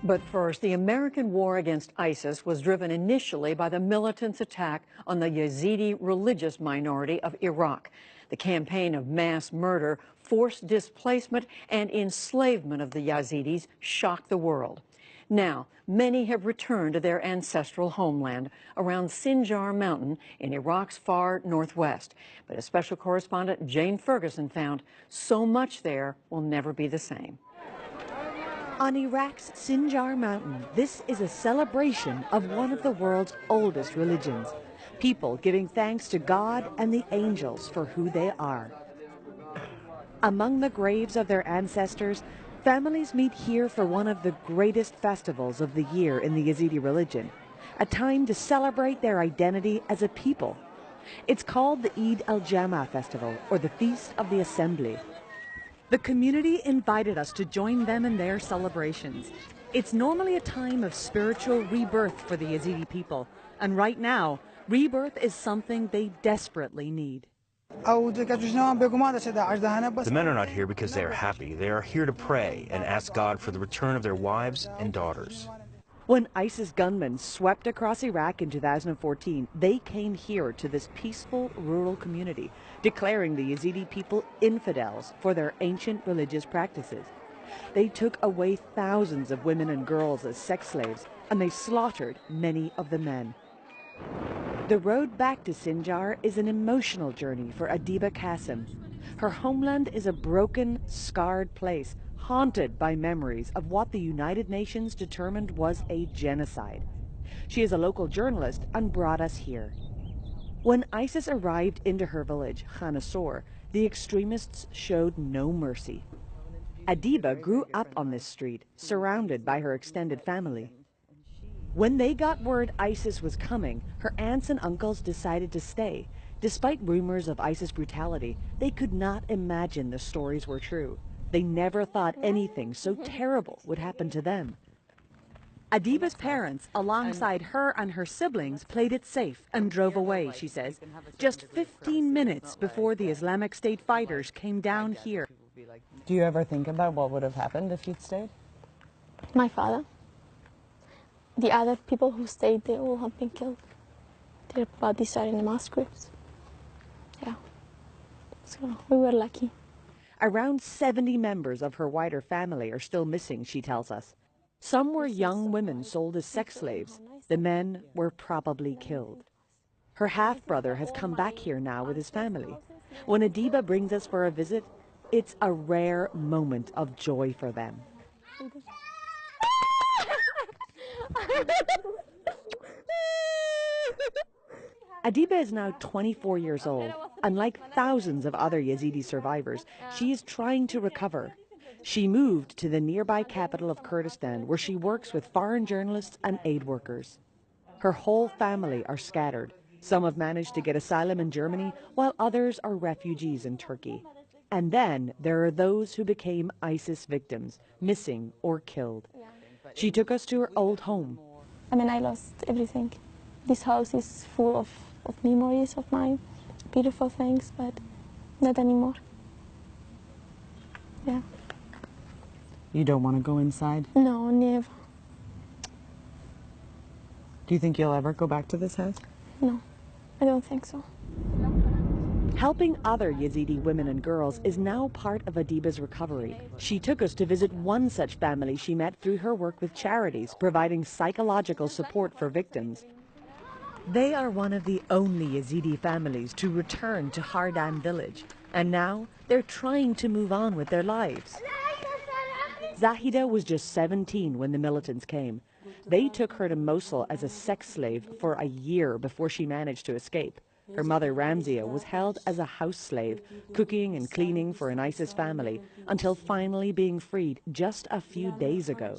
But first, the American war against ISIS was driven initially by the militants' attack on the Yazidi religious minority of Iraq. The campaign of mass murder, forced displacement, and enslavement of the Yazidis shocked the world. Now, many have returned to their ancestral homeland around Sinjar Mountain in Iraq's far northwest. But as special correspondent Jane Ferguson found, so much there will never be the same. On Iraq's Sinjar Mountain, this is a celebration of one of the world's oldest religions. People giving thanks to God and the angels for who they are. Among the graves of their ancestors, families meet here for one of the greatest festivals of the year in the Yazidi religion, a time to celebrate their identity as a people. It's called the Eid al-Jama festival, or the Feast of the Assembly. The community invited us to join them in their celebrations. It's normally a time of spiritual rebirth for the Yazidi people, and right now, rebirth is something they desperately need. The men are not here because they are happy. They are here to pray and ask God for the return of their wives and daughters. When ISIS gunmen swept across Iraq in 2014, they came here to this peaceful rural community, declaring the Yazidi people infidels for their ancient religious practices. They took away thousands of women and girls as sex slaves, and they slaughtered many of the men. The road back to Sinjar is an emotional journey for Adiba Qasim. Her homeland is a broken, scarred place, haunted by memories of what the United Nations determined was a genocide. She is a local journalist and brought us here. When ISIS arrived into her village, Khanasor, the extremists showed no mercy. Adiba grew up on this street, surrounded by her extended family. When they got word ISIS was coming, her aunts and uncles decided to stay. Despite rumors of ISIS brutality, they could not imagine the stories were true. They never thought anything so terrible would happen to them. Adiba's parents, alongside her and her siblings, played it safe and drove away, she says, just 15 minutes before the Islamic State fighters came down here. Do you ever think about what would have happened if you'd stayed? My father. The other people who stayed, they all have been killed. Their bodies are in the mass graves. Yeah, so we were lucky. Around 70 members of her wider family are still missing, she tells us. Some were young women sold as sex slaves. The men were probably killed. Her half-brother has come back here now with his family. When Adiba brings us for a visit, it's a rare moment of joy for them. Adiba is now 24 years old, and like thousands of other Yazidi survivors, she is trying to recover. She moved to the nearby capital of Kurdistan, where she works with foreign journalists and aid workers. Her whole family are scattered. Some have managed to get asylum in Germany, while others are refugees in Turkey. And then there are those who became ISIS victims, missing or killed. She took us to her old home. I mean, I lost everything. This house is full of memories of mine, beautiful things, but not anymore. Yeah. You don't want to go inside? No, never. Do you think you'll ever go back to this house? No, I don't think so. Helping other Yazidi women and girls is now part of Adiba's recovery. She took us to visit one such family she met through her work with charities, providing psychological support for victims. They are one of the only Yazidi families to return to Hardan village, and now they're trying to move on with their lives. Zahida was just 17 when the militants came. They took her to Mosul as a sex slave for a year before she managed to escape. Her mother, Ramzia, was held as a house slave, cooking and cleaning for an ISIS family, until finally being freed just a few days ago.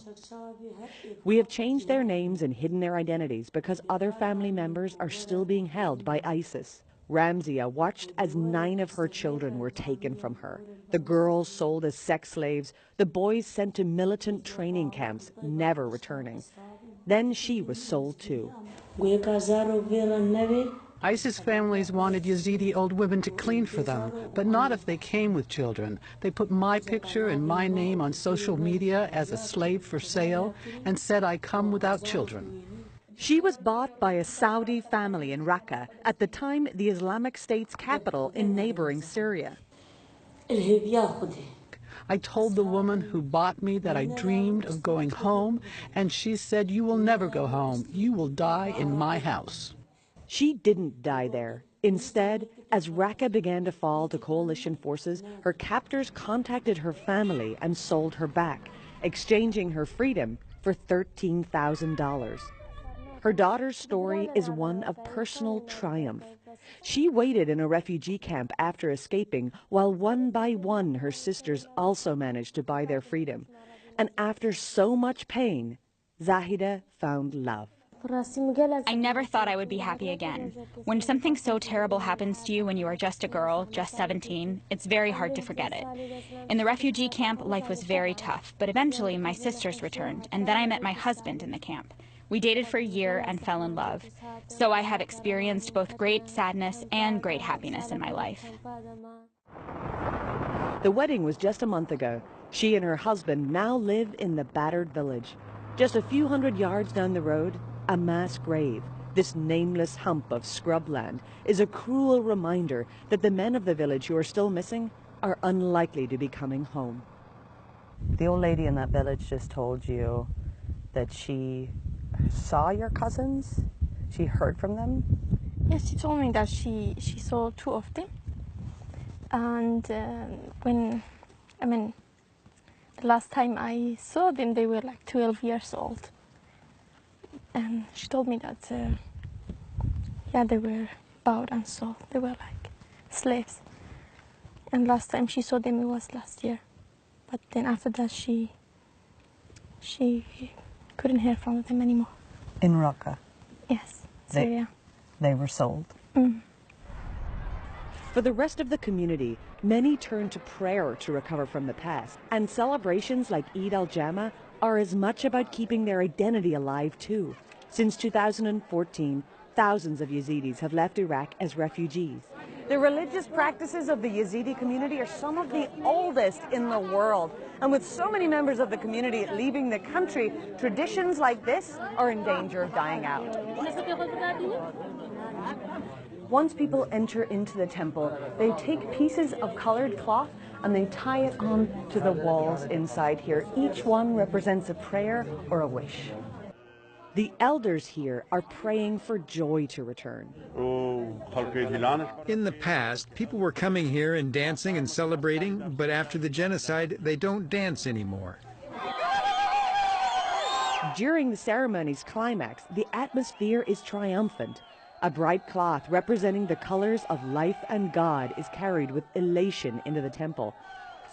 We have changed their names and hidden their identities because other family members are still being held by ISIS. Ramzia watched as 9 of her children were taken from her. The girls sold as sex slaves, the boys sent to militant training camps, never returning. Then she was sold too. ISIS families wanted Yazidi old women to clean for them, but not if they came with children. They put my picture and my name on social media as a slave for sale and said I come without children. She was bought by a Saudi family in Raqqa, at the time the Islamic State's capital in neighboring Syria. I told the woman who bought me that I dreamed of going home, and she said, "You will never go home. You will die in my house." She didn't die there. Instead, as Raqqa began to fall to coalition forces, her captors contacted her family and sold her back, exchanging her freedom for $13,000. Her daughter's story is one of personal triumph. She waited in a refugee camp after escaping, while one by one her sisters also managed to buy their freedom. And after so much pain, Zahida found love. I never thought I would be happy again. When something so terrible happens to you when you are just a girl, just 17, it's very hard to forget it. In the refugee camp, life was very tough, but eventually my sisters returned, and then I met my husband in the camp. We dated for a year and fell in love. So I have experienced both great sadness and great happiness in my life. The wedding was just a month ago. She and her husband now live in the battered village. Just a few hundred yards down the road, a mass grave, this nameless hump of scrubland, is a cruel reminder that the men of the village who are still missing are unlikely to be coming home. The old lady in that village just told you that she saw your cousins? She heard from them? Yes, she told me that she saw two of them. And the last time I saw them, they were like 12 years old. And she told me that, they were bought and sold. They were like slaves. And last time she saw them, it was last year. But then after that, she couldn't hear from them anymore. In Raqqa? Yes, Syria. They were sold? Mm. For the rest of the community, many turn to prayer to recover from the past. And celebrations like Eid al-Jama are as much about keeping their identity alive too. Since 2014, thousands of Yazidis have left Iraq as refugees. The religious practices of the Yazidi community are some of the oldest in the world. And with so many members of the community leaving the country, traditions like this are in danger of dying out. Once people enter into the temple, they take pieces of colored cloth and they tie it on to the walls inside here. Each one represents a prayer or a wish. The elders here are praying for joy to return. In the past, people were coming here and dancing and celebrating, but after the genocide, they don't dance anymore. During the ceremony's climax, the atmosphere is triumphant. A bright cloth representing the colors of life and God is carried with elation into the temple.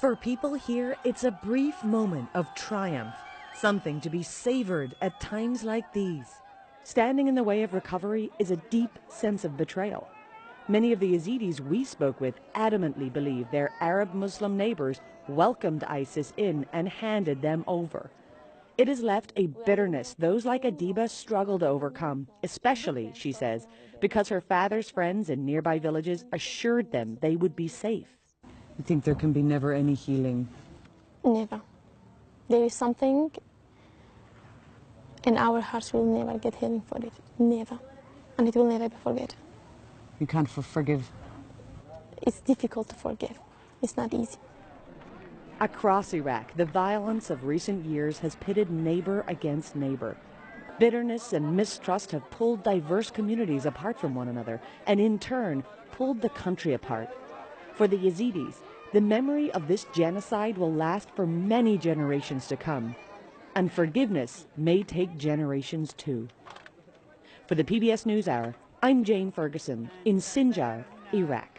For people here, it's a brief moment of triumph, something to be savored at times like these. Standing in the way of recovery is a deep sense of betrayal. Many of the Yazidis we spoke with adamantly believe their Arab Muslim neighbors welcomed ISIS in and handed them over. It has left a bitterness those like Adiba struggle to overcome, especially, she says, because her father's friends in nearby villages assured them they would be safe. You think there can be never any healing? Never. There is something in our hearts we'll never get healing for it. Never. And it will never be forgotten. You can't forgive? It's difficult to forgive. It's not easy. Across Iraq, the violence of recent years has pitted neighbor against neighbor. Bitterness and mistrust have pulled diverse communities apart from one another, and in turn, pulled the country apart. For the Yazidis, the memory of this genocide will last for many generations to come, and forgiveness may take generations too. For the PBS NewsHour, I'm Jane Ferguson in Sinjar, Iraq.